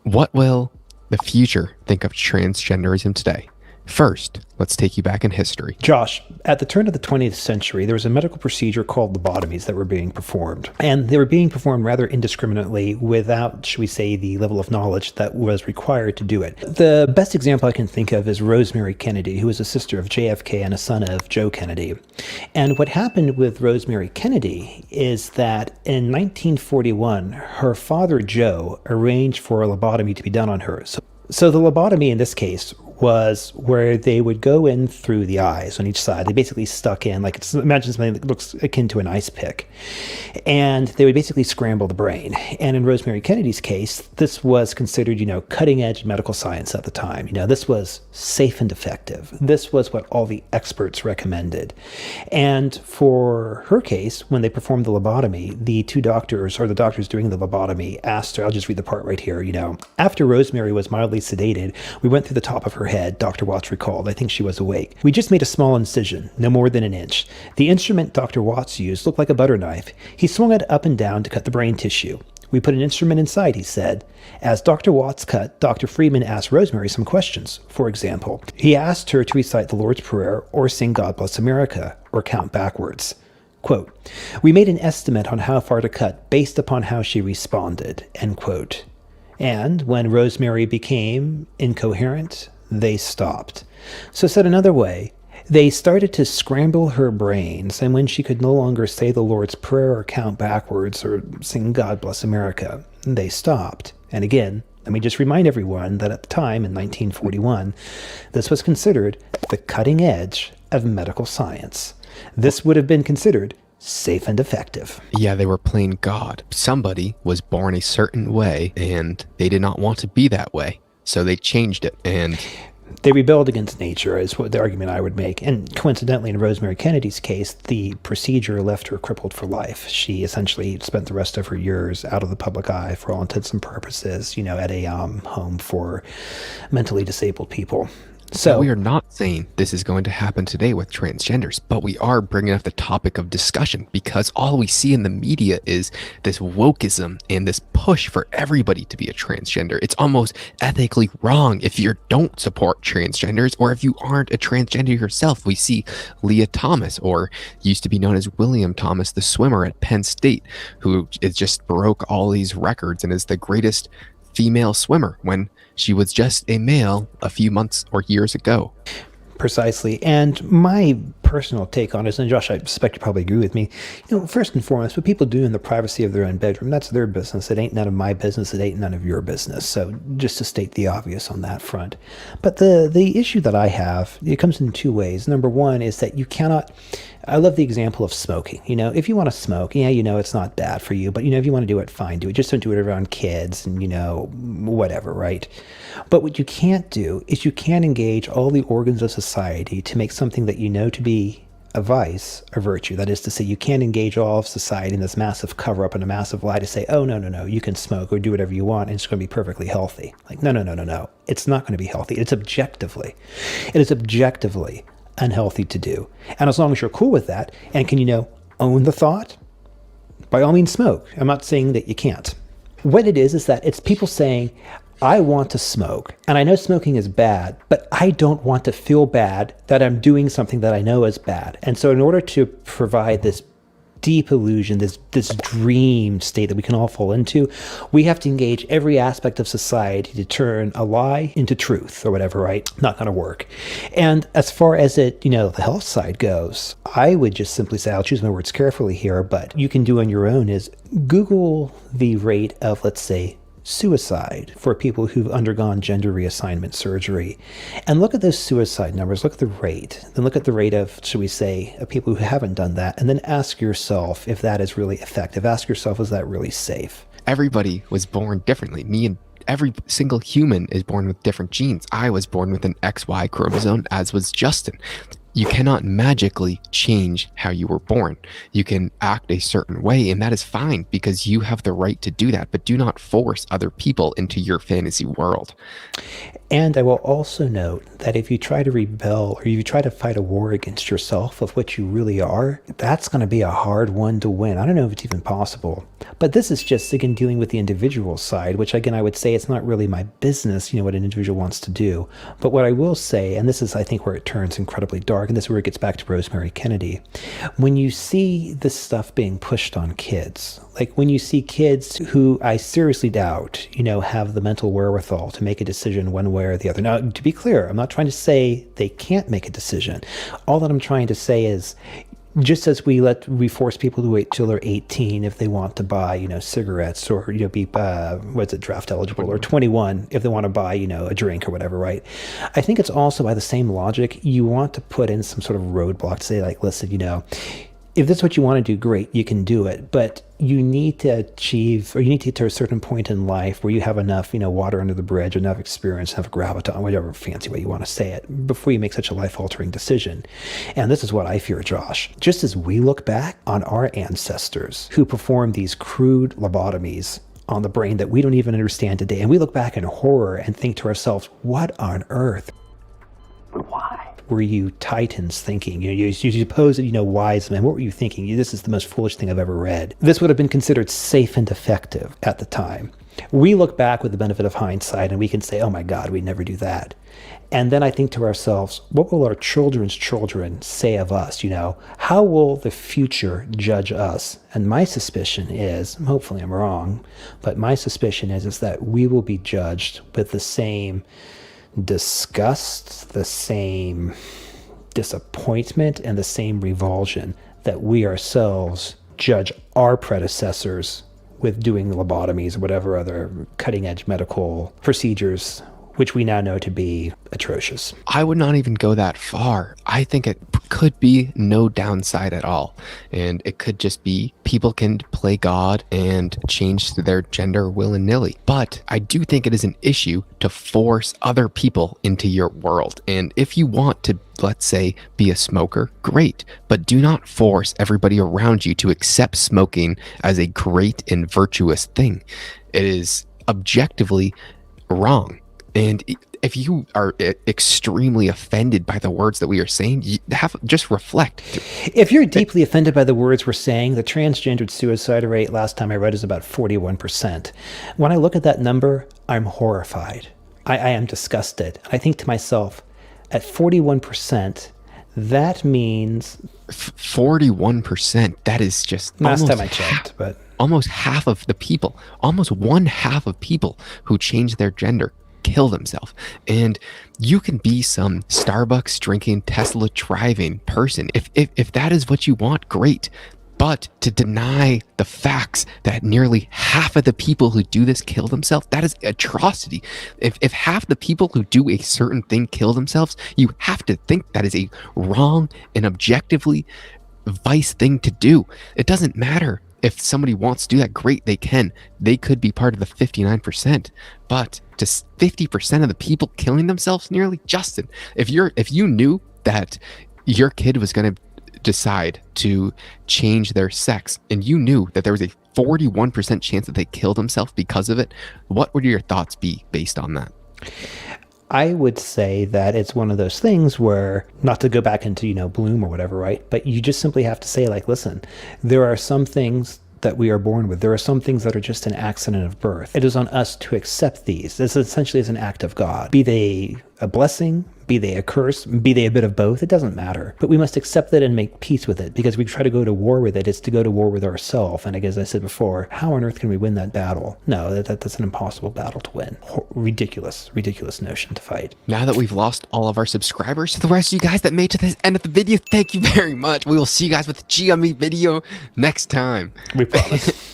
What will the future think of transgenderism today? First, let's take you back in history. Josh, at the turn of the 20th century, there was a medical procedure called lobotomies that were being performed. And they were being performed rather indiscriminately without, should we say, the level of knowledge that was required to do it. The best example I can think of is Rosemary Kennedy, who was a sister of JFK and a son of Joe Kennedy. And what happened with Rosemary Kennedy is that in 1941, her father, Joe, arranged for a lobotomy to be done on her. So the lobotomy in this case was where they would go in through the eyes on each side. They basically stuck in, imagine something that looks akin to an ice pick. And they would basically scramble the brain. And in Rosemary Kennedy's case, this was considered, cutting edge medical science at the time. This was safe and effective. This was what all the experts recommended. And for her case, when they performed the lobotomy, the two doctors, or the doctors doing the lobotomy, asked her, I'll just read the part right here, after Rosemary was mildly sedated, we went through the top of her head, Dr. Watts recalled. I think she was awake. We just made a small incision, no more than an inch. The instrument Dr. Watts used looked like a butter knife. He swung it up and down to cut the brain tissue. We put an instrument inside, he said. As Dr. Watts cut, Dr. Friedman asked Rosemary some questions. For example, he asked her to recite the Lord's Prayer or sing God Bless America or count backwards. Quote, we made an estimate on how far to cut based upon how she responded, end quote. And when Rosemary became incoherent, they stopped. So said another way, they started to scramble her brains, and when she could no longer say the Lord's Prayer or count backwards or sing God Bless America, they stopped. And again, let me just remind everyone that at the time, in 1941, this was considered the cutting edge of medical science. This would have been considered safe and effective. Yeah, they were playing God. Somebody was born a certain way, and they did not want to be that way. So they changed it, and they rebelled against nature, is what the argument I would make. And coincidentally, in Rosemary Kennedy's case, the procedure left her crippled for life. She essentially spent the rest of her years out of the public eye for all intents and purposes, at a home for mentally disabled people. So we are not saying this is going to happen today with transgenders, but we are bringing up the topic of discussion because all we see in the media is this wokeism and this push for everybody to be a transgender. It's almost ethically wrong if you don't support transgenders or if you aren't a transgender yourself. We see Leah Thomas, or used to be known as William Thomas, the swimmer at Penn State, who just broke all these records and is the greatest female swimmer when she was just a male a few months or years ago. Precisely. And my personal take on it, and Josh, I suspect you probably agree with me, first and foremost, what people do in the privacy of their own bedroom, that's their business. It ain't none of my business. It ain't none of your business. So just to state the obvious on that front. But the issue that I have, it comes in two ways. Number one is that you cannot, I love the example of smoking. If you want to smoke, it's not bad for you, but if you want to do it, fine, do it. Just don't do it around kids and, whatever, right? But what you can't do is you can't engage all the organs of society to make something that you know to be a vice a virtue. That is to say, you can't engage all of society in this massive cover-up and a massive lie to say, oh, no, you can smoke or do whatever you want and it's going to be perfectly healthy. Like, no. It's not going to be healthy. It is objectively unhealthy to do. And as long as you're cool with that and can, own the thought, by all means smoke. I'm not saying that you can't. What it is that it's people saying, I want to smoke, and I know smoking is bad, but I don't want to feel bad that I'm doing something that I know is bad. And so in order to provide this deep illusion, this dream state that we can all fall into, we have to engage every aspect of society to turn a lie into truth or whatever, right? Not going to work. And as far as it, the health side goes, I would just simply say, I'll choose my words carefully here, but you can do on your own is Google the rate of, let's say, suicide for people who've undergone gender reassignment surgery, and look at those suicide numbers, look at the rate, then look at the rate of, should we say, of people who haven't done that, and then ask yourself if that is really effective. Ask yourself, is that really safe? Everybody was born differently. Me and every single human is born with different genes. I was born with an XY chromosome, as was Justin. You cannot magically change how you were born. You can act a certain way, and that is fine because you have the right to do that, but do not force other people into your fantasy world. And I will also note that if you try to rebel or you try to fight a war against yourself of what you really are, that's going to be a hard one to win. I don't know if it's even possible. But this is just, again, dealing with the individual side, which, again, I would say it's not really my business, what an individual wants to do. But what I will say, and this is, I think, where it turns incredibly dark, and this is where it gets back to Rosemary Kennedy. When you see this stuff being pushed on kids, like when you see kids who I seriously doubt, have the mental wherewithal to make a decision one way or the other. Now, to be clear, I'm not trying to say they can't make a decision. All that I'm trying to say is, just as we force people to wait till they're 18 if they want to buy, cigarettes or, be, draft eligible, or 21 if they want to buy, a drink or whatever, right? I think it's also by the same logic, you want to put in some sort of roadblock to say, like, listen, if that's what you want to do, great, you can do it. But you need to achieve, or you need to get to a certain point in life where you have enough, water under the bridge, enough experience, enough gravitas, whatever fancy way you want to say it, before you make such a life-altering decision. And this is what I fear, Josh. Just as we look back on our ancestors who performed these crude lobotomies on the brain that we don't even understand today, and we look back in horror and think to ourselves, what on earth? Why? Were you titans thinking? You suppose that, wise men, what were you thinking? This is the most foolish thing I've ever read. This would have been considered safe and effective at the time. We look back with the benefit of hindsight and we can say, oh my God, we'd never do that. And then I think to ourselves, what will our children's children say of us? How will the future judge us? And my suspicion is, hopefully I'm wrong, but my suspicion is that we will be judged with the same disgust, the same disappointment, and the same revulsion that we ourselves judge our predecessors with doing lobotomies or whatever other cutting-edge medical procedures, which we now know to be atrocious. I would not even go that far. I think it could be no downside at all. And it could just be people can play God and change their gender willy-nilly. But I do think it is an issue to force other people into your world. And if you want to, let's say, be a smoker, great. But do not force everybody around you to accept smoking as a great and virtuous thing. It is objectively wrong. And if you are extremely offended by the words that we are saying, just reflect. If you're deeply offended by the words we're saying, the transgendered suicide rate last time I read is about 41%. When I look at that number, I'm horrified. I am disgusted. I think to myself, at 41%, that means 41%. That is just last time I checked, but almost half of the people, almost one half of people who change their gender kill themselves. And you can be some Starbucks drinking, Tesla driving person. If that is what you want, great. But to deny the facts that nearly half of the people who do this kill themselves, that is atrocity. If half the people who do a certain thing kill themselves, you have to think that is a wrong and objectively vice thing to do. It doesn't matter. If somebody wants to do that, great, they can. They could be part of the 59%. But to 50% of the people killing themselves nearly, Justin, if you knew that your kid was going to decide to change their sex and you knew that there was a 41% chance that they kill themselves because of it, what would your thoughts be based on that? I would say that it's one of those things where, not to go back into, Bloom or whatever, right? But you just simply have to say, like, listen, there are some things that we are born with. There are some things that are just an accident of birth. It is on us to accept these. This essentially is an act of God. Be they a blessing, be they a curse, be they a bit of both, it doesn't matter. But we must accept it and make peace with it, because we try to go to war with it, it's to go to war with ourselves. And as I said before, how on earth can we win that battle? No, that's an impossible battle to win. Ridiculous notion to fight. Now that we've lost all of our subscribers, to the rest of you guys that made to this end of the video, thank you very much. We will see you guys with the G on Me video next time. We promise.